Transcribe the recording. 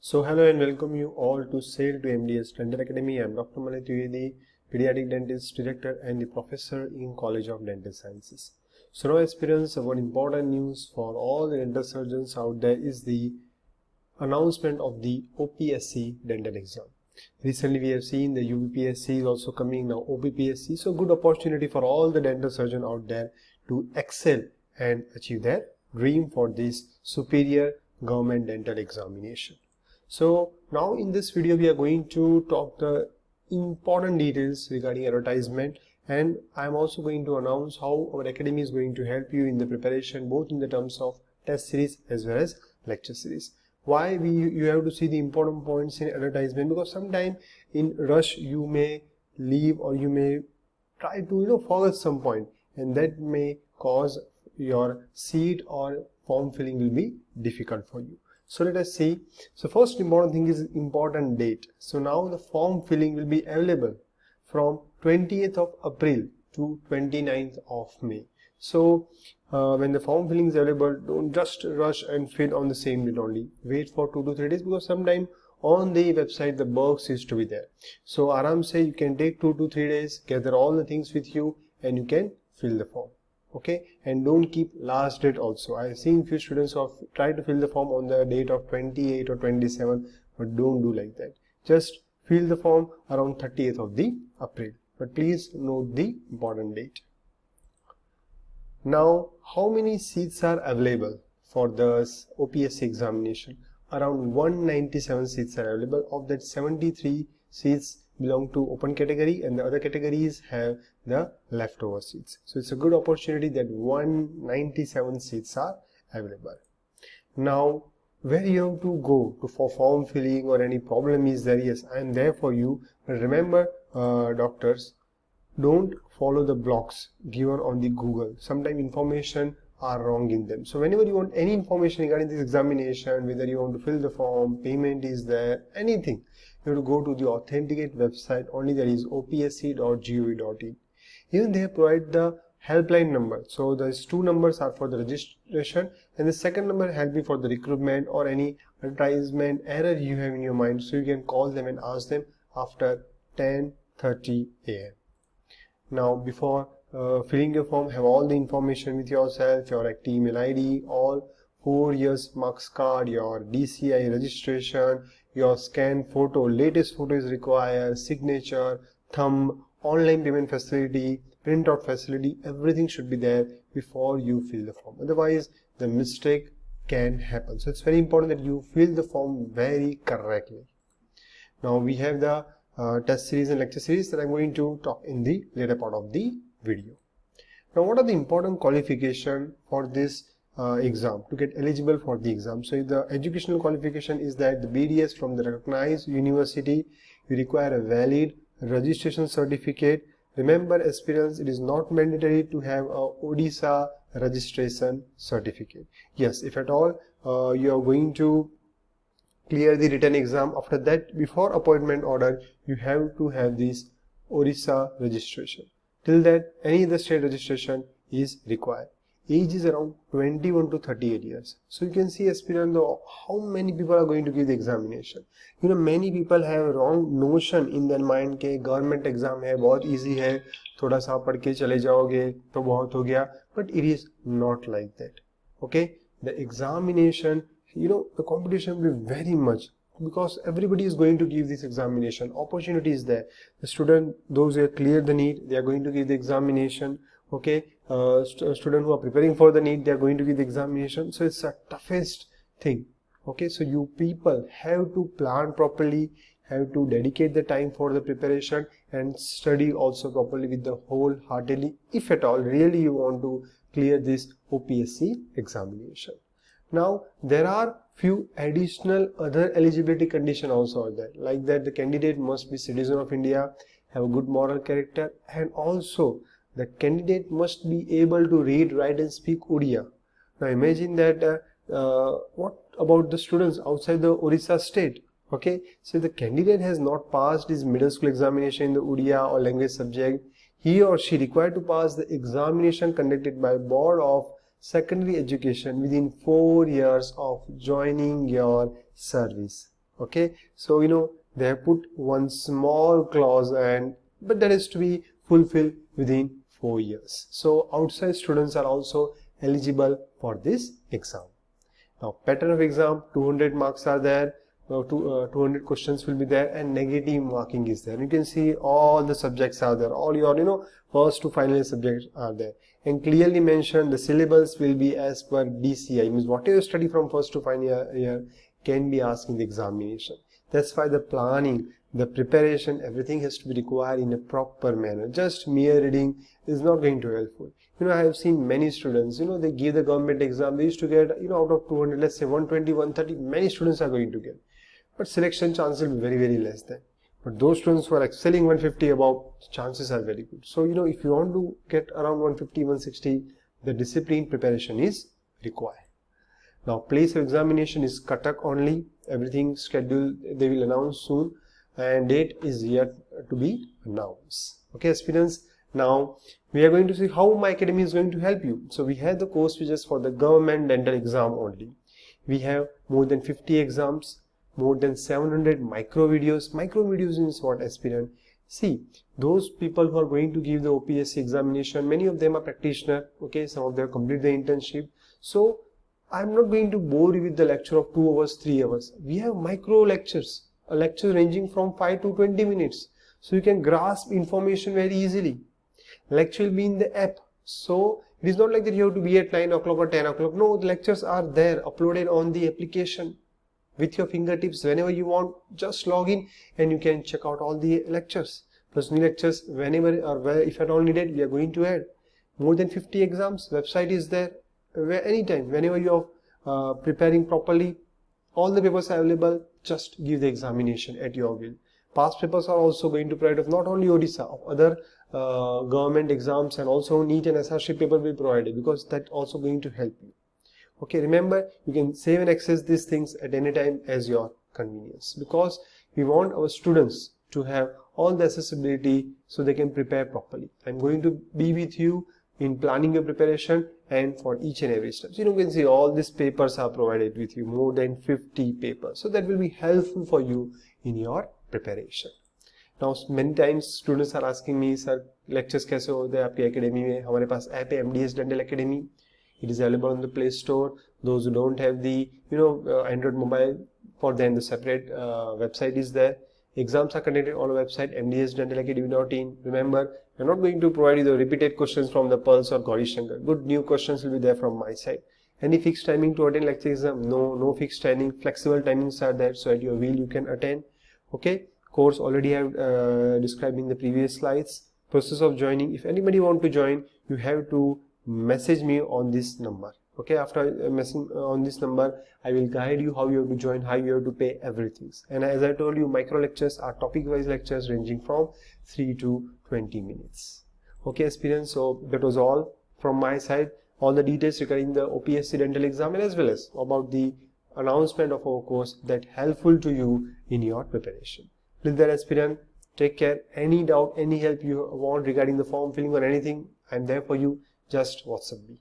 So hello and welcome you all to Sail to MDS Dental Academy. I am Dr. Malay Trivedi, pediatric dentist, director and the professor in College of Dental Sciences. So now aspirants, one important news for all the dental surgeons out there is the announcement of the OPSC dental exam. Recently we have seen the UPSC is also coming, now OPSC. So good opportunity for all the dental surgeon out there to excel and achieve their dream for this superior government dental examination. So now in this video we are going to talk the important details regarding advertisement, and I am also going to announce how our academy is going to help you in the preparation both in the terms of test series as well as lecture series. Why you have to see the important points in advertisement, because sometimes in rush you may leave or you may try to forget some point, and that may cause your seat or form filling will be difficult for you. So let us see. So first important thing is important date. So now the form filling will be available from 20th of April to 29th of May. So when the form filling is available, don't just rush and fill on the same date only. Wait for 2 to 3 days, because sometime on the website the box is to be there. So aram say you can take 2 to 3 days, gather all the things with you and you can fill the form. Okay, and don't keep last date also. I have seen few students who have tried to fill the form on the date of 28 or 27, but don't do like that. Just fill the form around 30th of the April, but please note the important date. Now, how many seats are available for the OPSC examination? Around 197 seats are available. Of that, 73 seats belong to open category and the other categories have the leftover seats. So it's a good opportunity that 197 seats are available. Now, where you have to go for form filling or any problem is there, yes, I am there for you. But remember, doctors, don't follow the blogs given on the Google. Sometimes information are wrong in them. So whenever you want any information regarding this examination, whether you want to fill the form, payment is there, anything, you have to go to the authenticate website only, that is opsc.gov.in. Even they have provided the helpline number. So those two numbers are for the registration and the second number help you for the recruitment or any advertisement error you have in your mind. So you can call them and ask them after 10:30 a.m. Now before filling your form, have all the information with yourself, your active email ID, all 4 years marks card, your DCI registration, your scanned photo, latest photo is required, signature, thumb, online payment facility, printout facility, everything should be there before you fill the form. Otherwise, the mistake can happen. So it's very important that you fill the form very correctly. Now we have the test series and lecture series that I'm going to talk in the later part of the video. Now, what are the important qualifications for this exam to get eligible for the exam? So the educational qualification is that the BDS from the recognized university, you require a valid registration certificate. Remember aspirants, it is not mandatory to have a Odisha registration certificate. Yes, if at all you are going to clear the written exam, after that before appointment order you have to have this Odisha registration. Till that any other state registration is required. Age is around 21 to 38 years. So you can see aspirant how many people are going to give the examination. Many people have wrong notion in their mind के government exam है, बहुत easy है, थोड़ा सा पढ़ के चले जाओगे तो बहुत हो गया. But it is not like that. Okay, the examination, the competition will be very much, because everybody is going to give this examination. Opportunity is there. The student, those who have cleared the NEET, they are going to give the examination. Okay, student who are preparing for the NEET, they are going to give the examination. So it's the toughest thing. Okay, so you people have to plan properly, have to dedicate the time for the preparation and study also properly with the wholeheartedly, if at all really you want to clear this OPSC examination. Now there are few additional other eligibility conditions also are there, like that the candidate must be citizen of India, have a good moral character, and also the candidate must be able to read, write and speak Odia. Now imagine that what about the students outside the Odisha state? Okay, so the candidate has not passed his middle school examination in the Odia or language subject, he or she required to pass the examination conducted by Board of Secondary Education within 4 years of joining your service. Okay, so they have put one small clause, but that is to be fulfilled within 4 years. So outside students are also eligible for this exam. Now pattern of exam, 200 marks are there, 200 questions will be there, and negative marking is there. You can see all the subjects are there, all your first to final year subjects are there, and clearly mentioned the syllabus will be as per DCI, means whatever you study from first to final year can be asked in the examination. That's why the planning, the preparation, everything has to be required in a proper manner. Just mere reading is not going to be helpful. I have seen many students, they give the government exam, they used to get, out of 200, let's say 120, 130, many students are going to get. But selection chances will be very, very less than. But those students who are excelling 150 above, chances are very good. So, if you want to get around 150, 160, the discipline preparation is required. Now, place of examination is Cuttack only. Everything scheduled, they will announce soon, and date is yet to be announced. Okay, aspirants. Now, we are going to see how my academy is going to help you. So, we have the course features for the government dental exam only. We have more than 50 exams, more than 700 micro videos. Micro videos means what, aspirant? See, those people who are going to give the OPSC examination, many of them are practitioners. Okay, some of them complete the internship. So, I'm not going to bore you with the lecture of 2 hours, 3 hours. We have micro lectures, a lecture ranging from 5 to 20 minutes. So you can grasp information very easily. Lecture will be in the app. So it is not like that you have to be at 9 o'clock or 10 o'clock. No, the lectures are there uploaded on the application with your fingertips. Whenever you want, just log in and you can check out all the lectures. Plus new lectures whenever or where, if at all needed, we are going to add. More than 50 exams, website is there. Anytime, whenever you are preparing properly, all the papers are available. Just give the examination at your will. Past papers are also going to provide of not only Odisha, of other government exams, and also NEET and SRC paper will be provided, because that also going to help you. Okay, remember, you can save and access these things at any time as your convenience, because we want our students to have all the accessibility so they can prepare properly. I'm going to be with you in planning your preparation and for each and every step. So you can see all these papers are provided with you, more than 50 papers. So that will be helpful for you in your preparation. Now many times students are asking me, sir, lectures कैसे होते हैं आपकी academy में? हमारे पास app है MDS Dental Academy. It is available on the Play Store. Those who don't have the Android mobile, for them the separate website is there. Exams are conducted on a website mdsdentalacademy.in. Remember, we are not going to provide you the repeated questions from the Pulse or Gauri Shankar. Good new questions will be there from my side. Any fixed timing to attend lecture exam? No fixed timing. Flexible timings are there, so at your will you can attend. Okay, course already have described in the previous slides. Process of joining: if anybody want to join, you have to message me on this number. Okay, after messaging on this number, I will guide you how you have to join, how you have to pay everything. And as I told you, micro lectures are topic wise lectures ranging from 3 to 20 minutes. Okay, aspirants, so that was all from my side. All the details regarding the OPSC dental exam, and as well as about the announcement of our course that helpful to you in your preparation. Please there, aspirant, take care. Any doubt, any help you want regarding the form filling or anything, I am there for you. Just WhatsApp me.